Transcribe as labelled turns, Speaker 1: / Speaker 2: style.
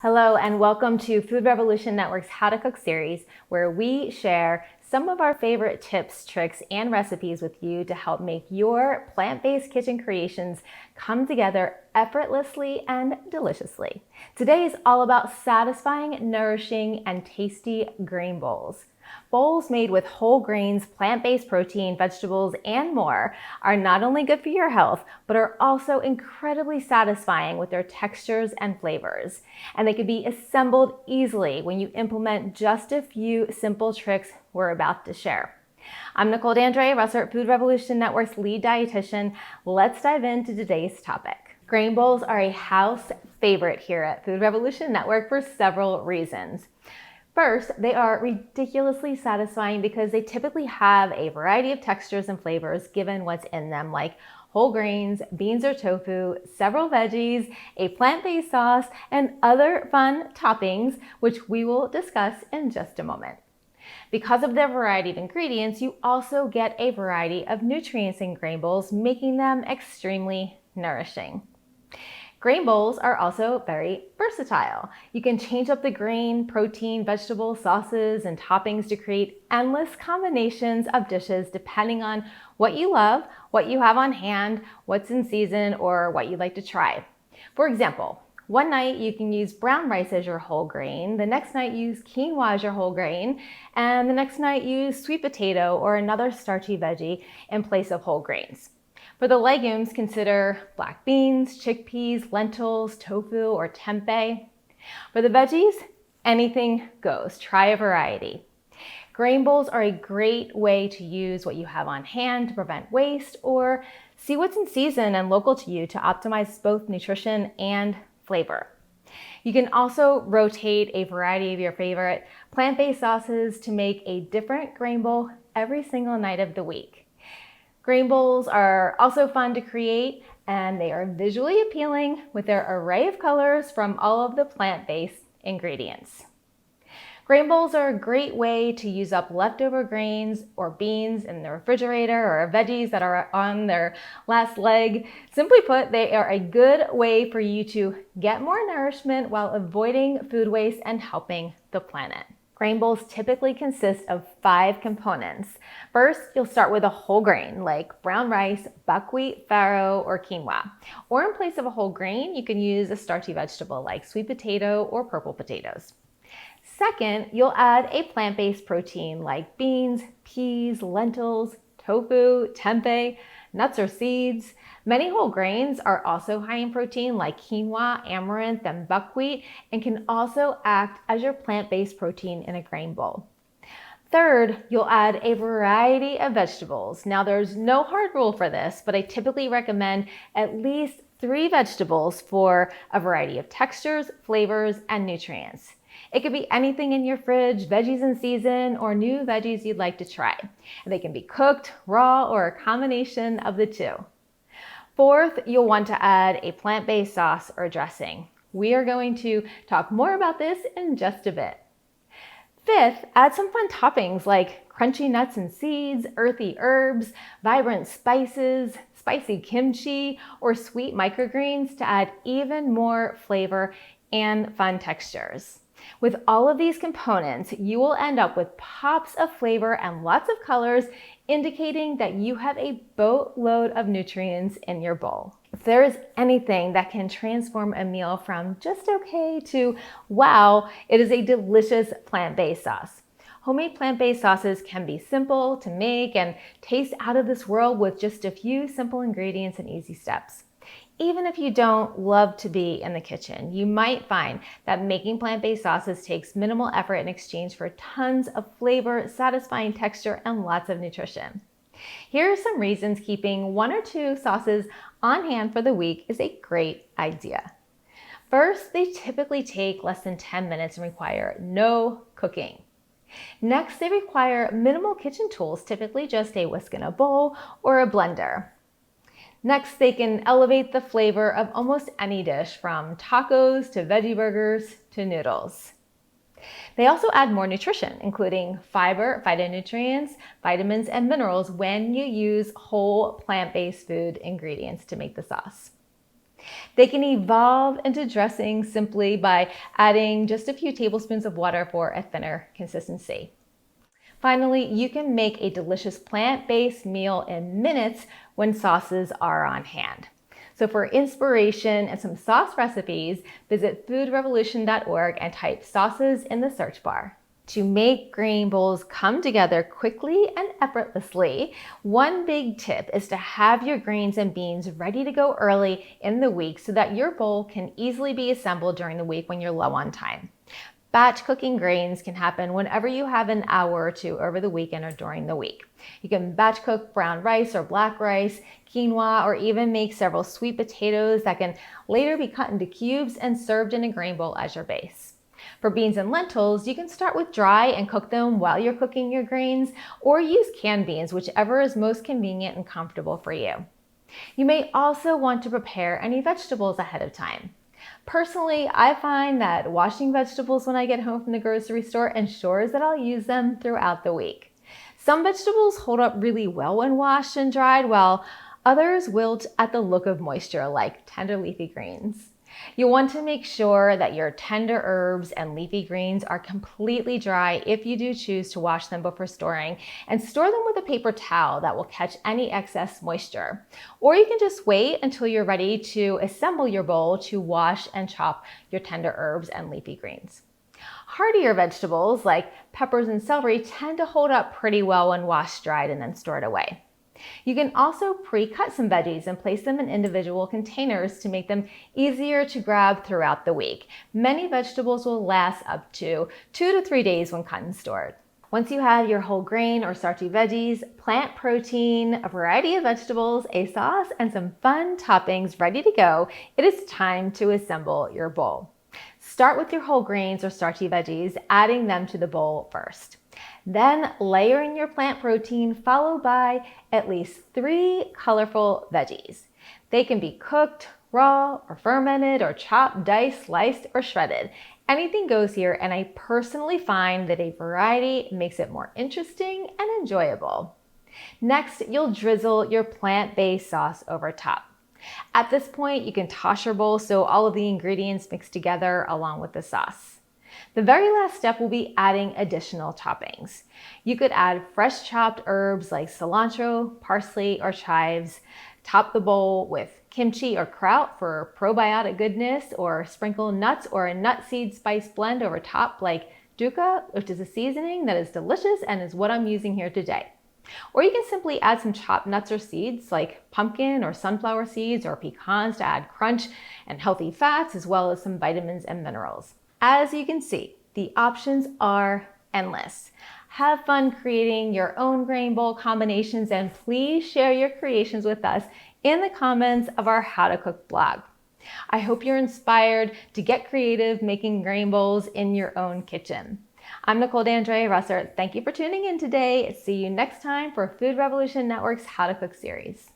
Speaker 1: Hello and welcome to Food Revolution Network's How to Cook series, where we share some of our favorite tips, tricks, and recipes with you to help make your plant-based kitchen creations come together effortlessly and deliciously. Today is all about satisfying, nourishing, and tasty grain bowls. Bowls made with whole grains, plant-based protein, vegetables, and more are not only good for your health, but are also incredibly satisfying with their textures and flavors. And they can be assembled easily when you implement just a few simple tricks we're about to share. I'm Nichole Dandrea-Russert, Food Revolution Network's lead dietitian. Let's dive into today's topic. Grain bowls are a house favorite here at Food Revolution Network for several reasons. First, they are ridiculously satisfying because they typically have a variety of textures and flavors given what's in them, like whole grains, beans or tofu, several veggies, a plant-based sauce, and other fun toppings, which we will discuss in just a moment. Because of their variety of ingredients, you also get a variety of nutrients in grain bowls, making them extremely nourishing. Grain bowls are also very versatile. You can change up the grain, protein, vegetable, sauces, and toppings to create endless combinations of dishes depending on what you love, what you have on hand, what's in season, or what you'd like to try. For example, one night you can use brown rice as your whole grain, the next night use quinoa as your whole grain, and the next night use sweet potato or another starchy veggie in place of whole grains. For the legumes, consider black beans, chickpeas, lentils, tofu, or tempeh. For the veggies, anything goes. Try a variety. Grain bowls are a great way to use what you have on hand to prevent waste or see what's in season and local to you to optimize both nutrition and flavor. You can also rotate a variety of your favorite plant-based sauces to make a different grain bowl every single night of the week. Grain bowls are also fun to create, and they are visually appealing with their array of colors from all of the plant-based ingredients. Grain bowls are a great way to use up leftover grains or beans in the refrigerator or veggies that are on their last leg. Simply put, they are a good way for you to get more nourishment while avoiding food waste and helping the planet. Grain bowls typically consist of 5 components. First, you'll start with a whole grain like brown rice, buckwheat, farro, or quinoa. Or in place of a whole grain, you can use a starchy vegetable like sweet potato or purple potatoes. Second, you'll add a plant-based protein like beans, peas, lentils, tofu, tempeh, nuts or seeds. Many whole grains are also high in protein like quinoa, amaranth, and buckwheat, and can also act as your plant-based protein in a grain bowl. Third, you'll add a variety of vegetables. Now, there's no hard rule for this, but I typically recommend at least 3 vegetables for a variety of textures, flavors, and nutrients. It could be anything in your fridge, veggies in season, or new veggies you'd like to try. And they can be cooked, raw, or a combination of the two. Fourth, you'll want to add a plant-based sauce or dressing. We are going to talk more about this in just a bit. Fifth, add some fun toppings like crunchy nuts and seeds, earthy herbs, vibrant spices, spicy kimchi, or sweet microgreens to add even more flavor and fun textures. With all of these components, you will end up with pops of flavor and lots of colors, indicating that you have a boatload of nutrients in your bowl. If there is anything that can transform a meal from just okay to wow, it is a delicious plant-based sauce. Homemade plant-based sauces can be simple to make and taste out of this world with just a few simple ingredients and easy steps. Even if you don't love to be in the kitchen, you might find that making plant-based sauces takes minimal effort in exchange for tons of flavor, satisfying texture, and lots of nutrition. Here are some reasons keeping 1 or 2 sauces on hand for the week is a great idea. First, they typically take less than 10 minutes and require no cooking. Next, they require minimal kitchen tools, typically just a whisk in a bowl or a blender. Next, they can elevate the flavor of almost any dish, from tacos to veggie burgers to noodles. They also add more nutrition, including fiber, phytonutrients, vitamins, and minerals when you use whole plant-based food ingredients to make the sauce. They can evolve into dressing simply by adding just a few tablespoons of water for a thinner consistency. Finally, you can make a delicious plant-based meal in minutes when sauces are on hand. So for inspiration and some sauce recipes, visit foodrevolution.org and type sauces in the search bar. To make grain bowls come together quickly and effortlessly, one big tip is to have your grains and beans ready to go early in the week so that your bowl can easily be assembled during the week when you're low on time. Batch cooking grains can happen whenever you have an hour or two over the weekend or during the week. You can batch cook brown rice or black rice, quinoa, or even make several sweet potatoes that can later be cut into cubes and served in a grain bowl as your base. For beans and lentils, you can start with dry and cook them while you're cooking your grains, or use canned beans, whichever is most convenient and comfortable for you. You may also want to prepare any vegetables ahead of time. Personally, I find that washing vegetables when I get home from the grocery store ensures that I'll use them throughout the week. Some vegetables hold up really well when washed and dried, while others wilt at the look of moisture, like tender leafy greens. You'll want to make sure that your tender herbs and leafy greens are completely dry if you do choose to wash them before storing, and store them with a paper towel that will catch any excess moisture. Or you can just wait until you're ready to assemble your bowl to wash and chop your tender herbs and leafy greens. Hardier vegetables like peppers and celery tend to hold up pretty well when washed, dried, and then stored away. You can also pre-cut some veggies and place them in individual containers to make them easier to grab throughout the week. Many vegetables will last up to 2 to 3 days when cut and stored. Once you have your whole grain or starchy veggies, plant protein, a variety of vegetables, a sauce, and some fun toppings ready to go, it is time to assemble your bowl. Start with your whole grains or starchy veggies, adding them to the bowl first. Then layer in your plant protein, followed by at least 3 colorful veggies. They can be cooked, raw, or fermented, or chopped, diced, sliced, or shredded. Anything goes here, and I personally find that a variety makes it more interesting and enjoyable. Next, you'll drizzle your plant-based sauce over top. At this point, you can toss your bowl so all of the ingredients mix together along with the sauce. The very last step will be adding additional toppings. You could add fresh chopped herbs like cilantro, parsley, or chives. Top the bowl with kimchi or kraut for probiotic goodness, or sprinkle nuts or a nut seed spice blend over top like dukkha, which is a seasoning that is delicious and is what I'm using here today. Or you can simply add some chopped nuts or seeds like pumpkin or sunflower seeds or pecans to add crunch and healthy fats, as well as some vitamins and minerals. As you can see, the options are endless. Have fun creating your own grain bowl combinations, and please share your creations with us in the comments of our How to Cook blog. I hope you're inspired to get creative making grain bowls in your own kitchen. I'm Nichole Dandrea-Russert. Thank you for tuning in today. See you next time for Food Revolution Network's How to Cook series.